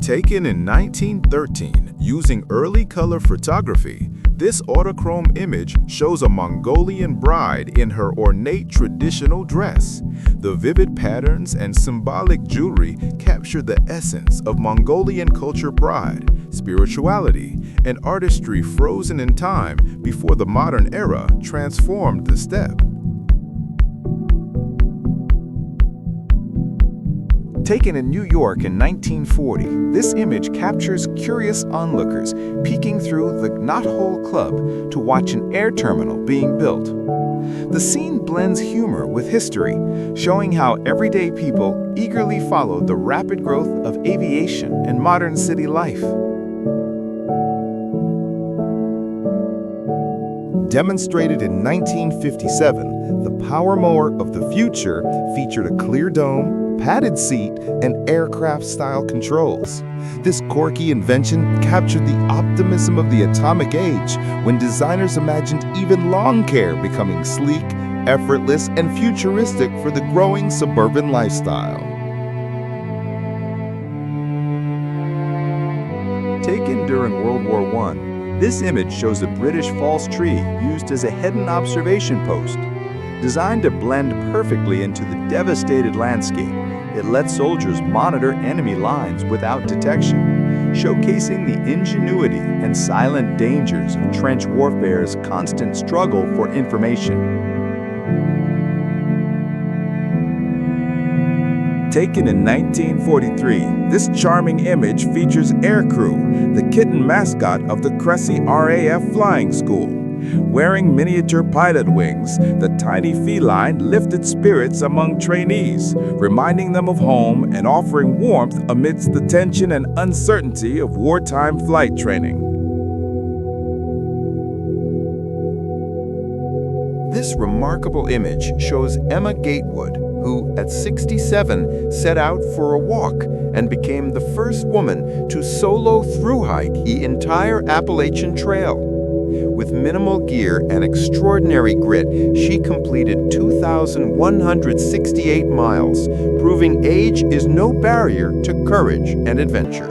Taken in 1913 using early color photography, this autochrome image shows a Mongolian bride in her ornate traditional dress. The vivid patterns and symbolic jewelry capture the essence of Mongolian culture pride, spirituality, and artistry frozen in time before the modern era transformed the steppe. Taken in New York in 1940, this image captures curious onlookers peeking through the Knothole Club to watch an air terminal being built. The scene blends humor with history, showing how everyday people eagerly followed the rapid growth of aviation and modern city life. Demonstrated in 1957, the Power Mower of the Future featured a clear dome, padded seat, and aircraft-style controls. This quirky invention captured the optimism of the atomic age when designers imagined even lawn care becoming sleek, effortless, and futuristic for the growing suburban lifestyle. Taken during World War I, this image shows a British false tree used as a hidden observation post. Designed to blend perfectly into the devastated landscape, it lets soldiers monitor enemy lines without detection, showcasing the ingenuity and silent dangers of trench warfare's constant struggle for information. Taken in 1943, this charming image features Aircrew, the kitten mascot of the Cressy RAF Flying School. Wearing miniature pilot wings, the tiny feline lifted spirits among trainees, reminding them of home and offering warmth amidst the tension and uncertainty of wartime flight training. This remarkable image shows Emma Gatewood, who, at 67, set out for a walk and became the first woman to solo thru-hike the entire Appalachian Trail. With minimal gear and extraordinary grit, she completed 2,168 miles, proving age is no barrier to courage and adventure.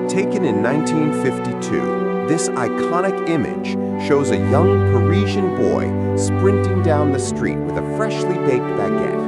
Taken in 1952, this iconic image shows a young Parisian boy sprinting down the street with a freshly baked baguette.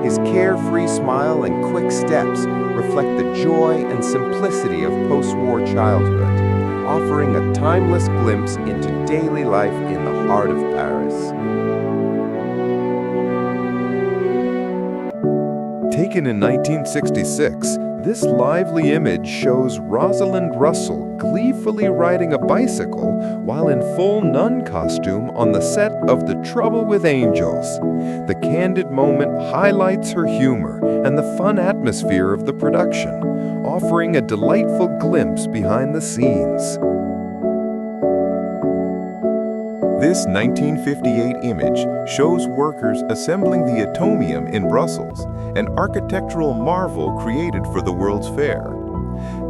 His carefree smile and quick steps reflect the joy and simplicity of post-war childhood, offering a timeless glimpse into daily life in the heart of Paris. Taken in 1966, this lively image shows Rosalind Russell gleefully riding a bicycle while in full nun costume on the set of The Trouble with Angels. The candid moment highlights her humor and the fun atmosphere of the production, offering a delightful glimpse behind the scenes. This 1958 image shows workers assembling the atomium in Brussels, an architectural marvel created for the World's Fair.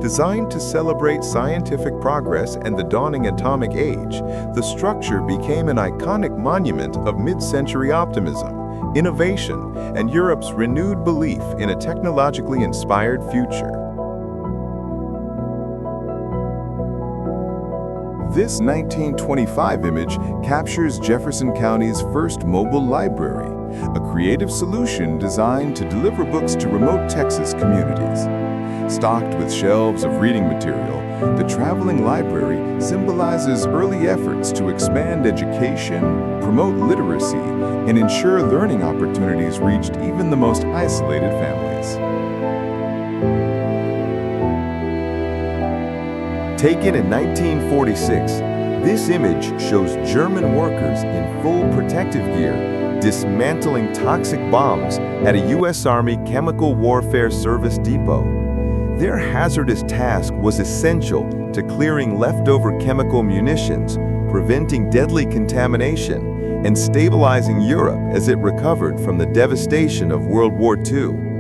Designed to celebrate scientific progress and the dawning atomic age, the structure became an iconic monument of mid-century optimism, innovation, and Europe's renewed belief in a technologically inspired future. This 1925 image captures Jefferson County's first mobile library, a creative solution designed to deliver books to remote Texas communities. Stocked with shelves of reading material, the traveling library symbolizes early efforts to expand education, promote literacy, and ensure learning opportunities reached even the most isolated families. Taken in 1946, this image shows German workers in full protective gear dismantling toxic bombs at a U.S. Army Chemical Warfare Service depot. Their hazardous task was essential to clearing leftover chemical munitions, preventing deadly contamination, and stabilizing Europe as it recovered from the devastation of World War II.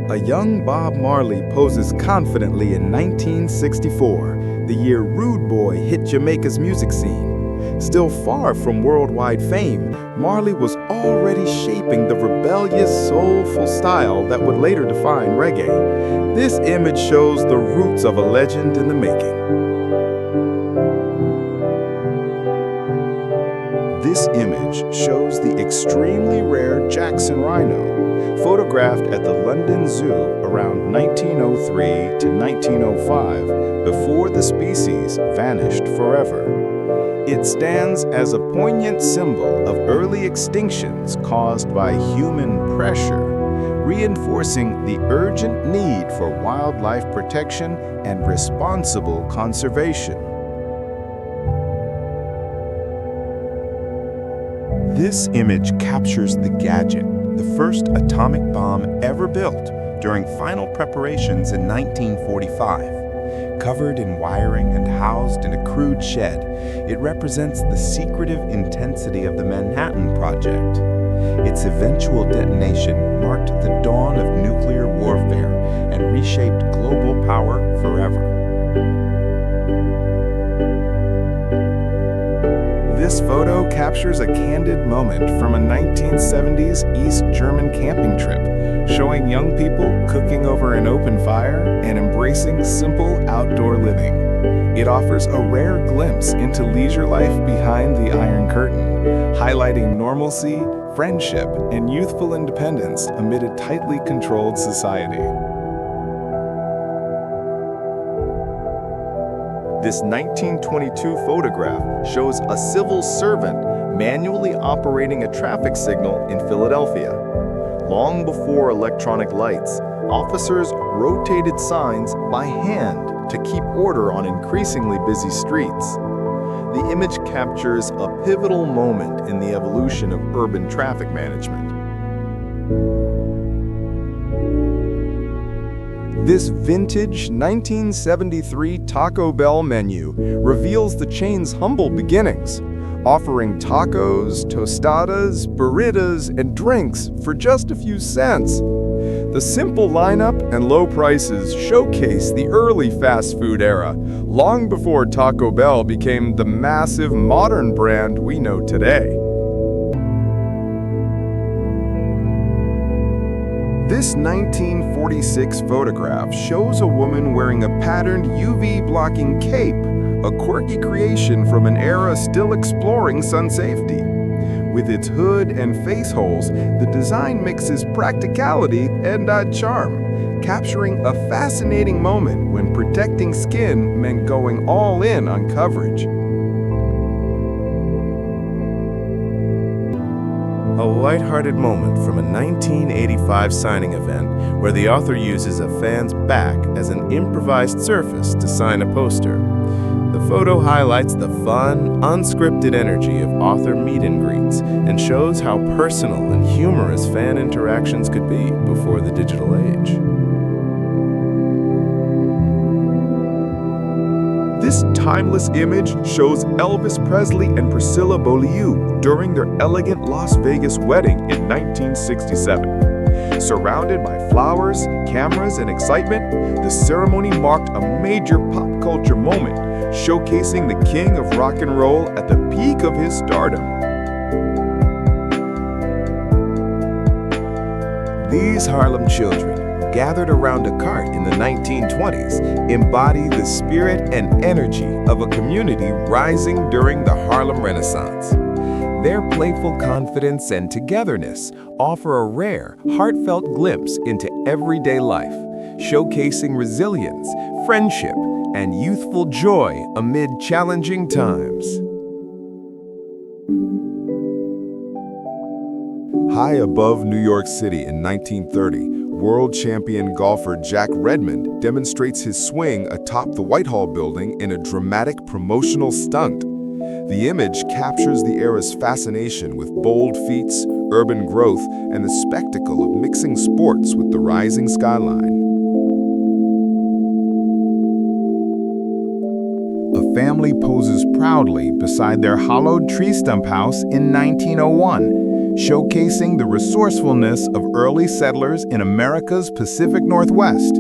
A young Bob Marley poses confidently in 1964, the year Rude Boy hit Jamaica's music scene. Still far from worldwide fame, Marley was already shaping the rebellious, soulful style that would later define reggae. This image shows the roots of a legend in the making. This image shows the extremely rare Jackson rhino, photographed at the London Zoo around 1903 to 1905, before the species vanished forever. It stands as a poignant symbol of early extinctions caused by human pressure, reinforcing the urgent need for wildlife protection and responsible conservation. This image captures the gadget, the first atomic bomb ever built, during final preparations in 1945. Covered in wiring and housed in a crude shed, it represents the secretive intensity of the Manhattan Project. Its eventual detonation marked the dawn of nuclear warfare and reshaped global power forever. This photo captures a candid moment from a 1970s East German camping trip, showing young people cooking over an open fire and embracing simple outdoor living. It offers a rare glimpse into leisure life behind the Iron Curtain, highlighting normalcy, friendship, and youthful independence amid a tightly controlled society. This 1922 photograph shows a civil servant manually operating a traffic signal in Philadelphia. Long before electronic lights, officers rotated signs by hand to keep order on increasingly busy streets. The image captures a pivotal moment in the evolution of urban traffic management. This vintage 1973 Taco Bell menu reveals the chain's humble beginnings, offering tacos, tostadas, burritos, and drinks for just a few cents. The simple lineup and low prices showcase the early fast food era, long before Taco Bell became the massive modern brand we know today. This 1946 photograph shows a woman wearing a patterned UV-blocking cape, a quirky creation from an era still exploring sun safety. With its hood and face holes, the design mixes practicality and charm, capturing a fascinating moment when protecting skin meant going all in on coverage. A lighthearted moment from a 1985 signing event where the author uses a fan's back as an improvised surface to sign a poster. The photo highlights the fun, unscripted energy of author meet and greets and shows how personal and humorous fan interactions could be before the digital age. This timeless image shows Elvis Presley and Priscilla Beaulieu during their elegant Las Vegas wedding in 1967. Surrounded by flowers, cameras, and excitement, the ceremony marked a major pop culture moment, showcasing the king of rock and roll at the peak of his stardom. These Harlem children, gathered around a cart in the 1920s, embody the spirit and energy of a community rising during the Harlem Renaissance. Their playful confidence and togetherness offer a rare, heartfelt glimpse into everyday life, showcasing resilience, friendship, and youthful joy amid challenging times. High above New York City in 1930, world champion golfer Jack Redmond demonstrates his swing atop the Whitehall building in a dramatic promotional stunt. The image captures the era's fascination with bold feats, urban growth, and the spectacle of mixing sports with the rising skyline. A family poses proudly beside their hollowed tree stump house in 1901, showcasing the resourcefulness of early settlers in America's Pacific Northwest.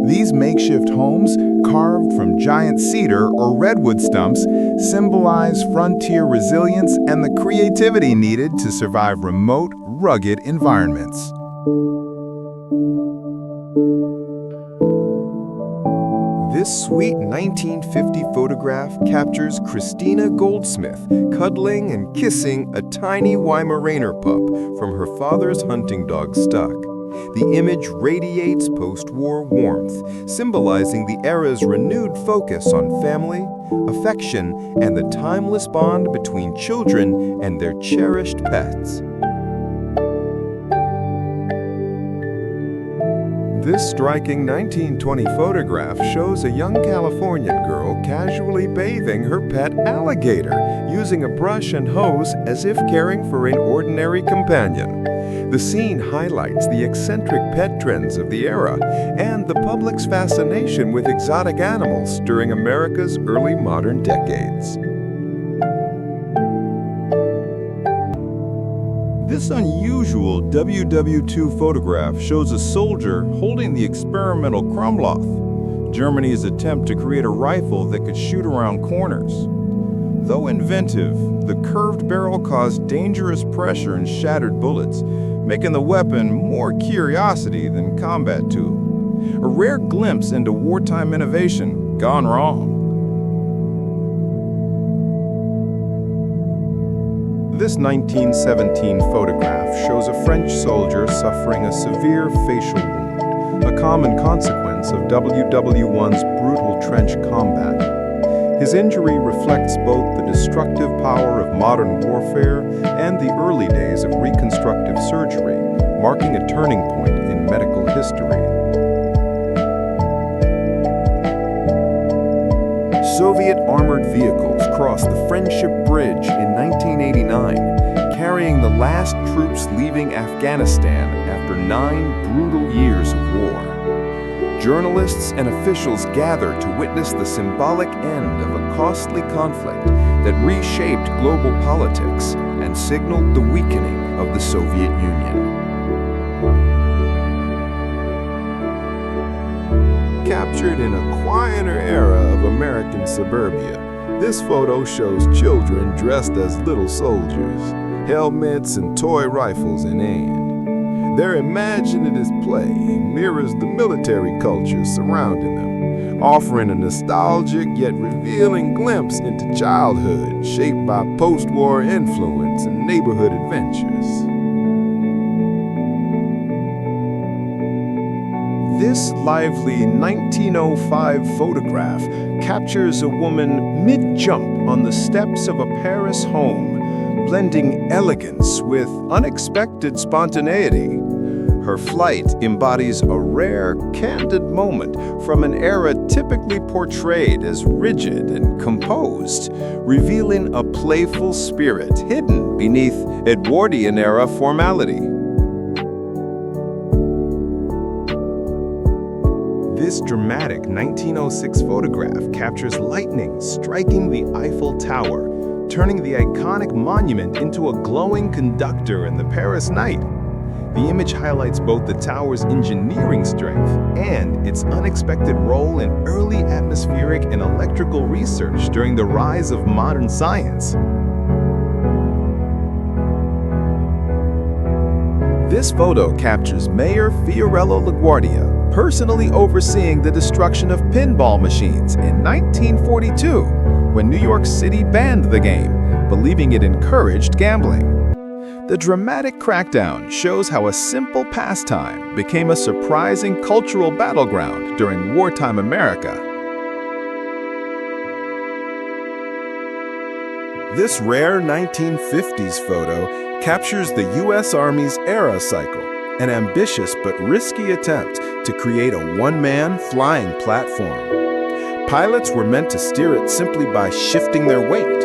These makeshift homes, carved from giant cedar or redwood stumps, symbolize frontier resilience and the creativity needed to survive remote, rugged environments. This sweet 1950 photograph captures Christina Goldsmith cuddling and kissing a tiny Weimaraner pup from her father's hunting dog Stuck. The image radiates post-war warmth, symbolizing the era's renewed focus on family, affection, and the timeless bond between children and their cherished pets. This striking 1920 photograph shows a young Californian girl casually bathing her pet alligator, using a brush and hose as if caring for an ordinary companion. The scene highlights the eccentric pet trends of the era and the public's fascination with exotic animals during America's early modern decades. This unusual WW2 photograph shows a soldier holding the experimental Krumloff, Germany's attempt to create a rifle that could shoot around corners. Though inventive, the curved barrel caused dangerous pressure and shattered bullets, making the weapon more curiosity than combat tool. A rare glimpse into wartime innovation gone wrong. This 1917 photograph shows a French soldier suffering a severe facial wound, a common consequence of WW1's brutal trench combat. His injury reflects both the destructive power of modern warfare and the early days of reconstructive surgery, marking a turning point in medical history. Soviet armored vehicles crossed the Friendship Bridge in 1989, carrying the last troops leaving Afghanistan after 9 brutal years of war. Journalists and officials gathered to witness the symbolic end of a costly conflict that reshaped global politics and signaled the weakening of the Soviet Union. Captured in a quieter era of American suburbia, this photo shows children dressed as little soldiers, helmets and toy rifles in hand. Their imaginative play mirrors the military culture surrounding them, offering a nostalgic yet revealing glimpse into childhood shaped by post-war influence and neighborhood adventures. This lively 1905 photograph captures a woman mid-jump on the steps of a Paris home, blending elegance with unexpected spontaneity. Her flight embodies a rare, candid moment from an era typically portrayed as rigid and composed, revealing a playful spirit hidden beneath Edwardian-era formality. This dramatic 1906 photograph captures lightning striking the Eiffel Tower, turning the iconic monument into a glowing conductor in the Paris night. The image highlights both the tower's engineering strength and its unexpected role in early atmospheric and electrical research during the rise of modern science. This photo captures Mayor Fiorello LaGuardia personally overseeing the destruction of pinball machines in 1942 when New York City banned the game, believing it encouraged gambling. The dramatic crackdown shows how a simple pastime became a surprising cultural battleground during wartime America. This rare 1950s photo captures the U.S. Army's era cycle, an ambitious but risky attempt to create a one-man flying platform. Pilots were meant to steer it simply by shifting their weight.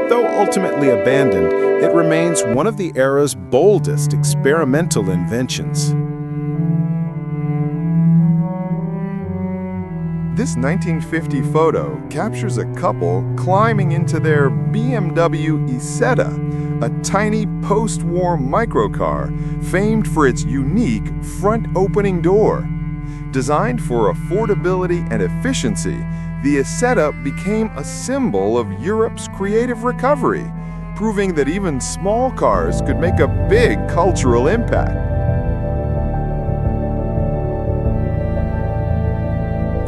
Though ultimately abandoned, it remains one of the era's boldest experimental inventions. This 1950 photo captures a couple climbing into their BMW Isetta, a tiny post-war microcar famed for its unique front opening door. Designed for affordability and efficiency, the setup became a symbol of Europe's creative recovery, proving that even small cars could make a big cultural impact.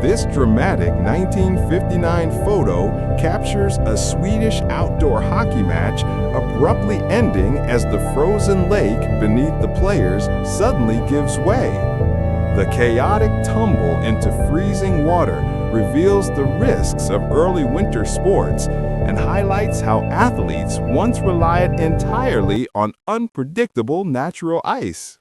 This dramatic 1959 photo captures a Swedish outdoor hockey match abruptly ending as the frozen lake beneath the players suddenly gives way. The chaotic tumble into freezing water reveals the risks of early winter sports and highlights how athletes once relied entirely on unpredictable natural ice.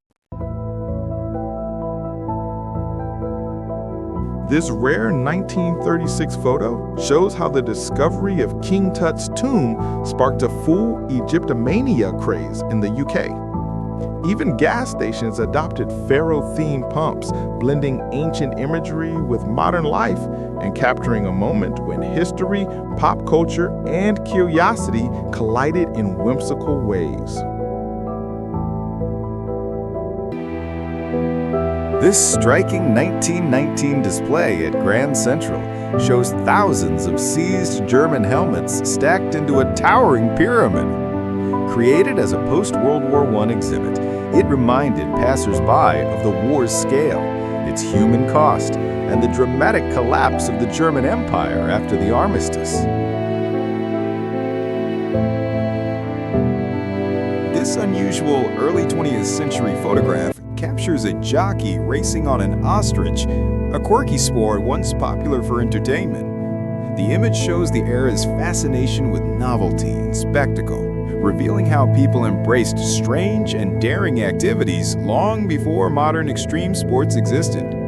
This rare 1936 photo shows how the discovery of King Tut's tomb sparked a full Egyptomania craze in the UK. Even gas stations adopted pharaoh-themed pumps, blending ancient imagery with modern life and capturing a moment when history, pop culture, and curiosity collided in whimsical ways. This striking 1919 display at Grand Central shows thousands of seized German helmets stacked into a towering pyramid. Created as a post-World War I exhibit, it reminded passers-by of the war's scale, its human cost, and the dramatic collapse of the German Empire after the armistice. This unusual early 20th century photograph captures a jockey racing on an ostrich, a quirky sport once popular for entertainment. The image shows the era's fascination with novelty and spectacle, revealing how people embraced strange and daring activities long before modern extreme sports existed.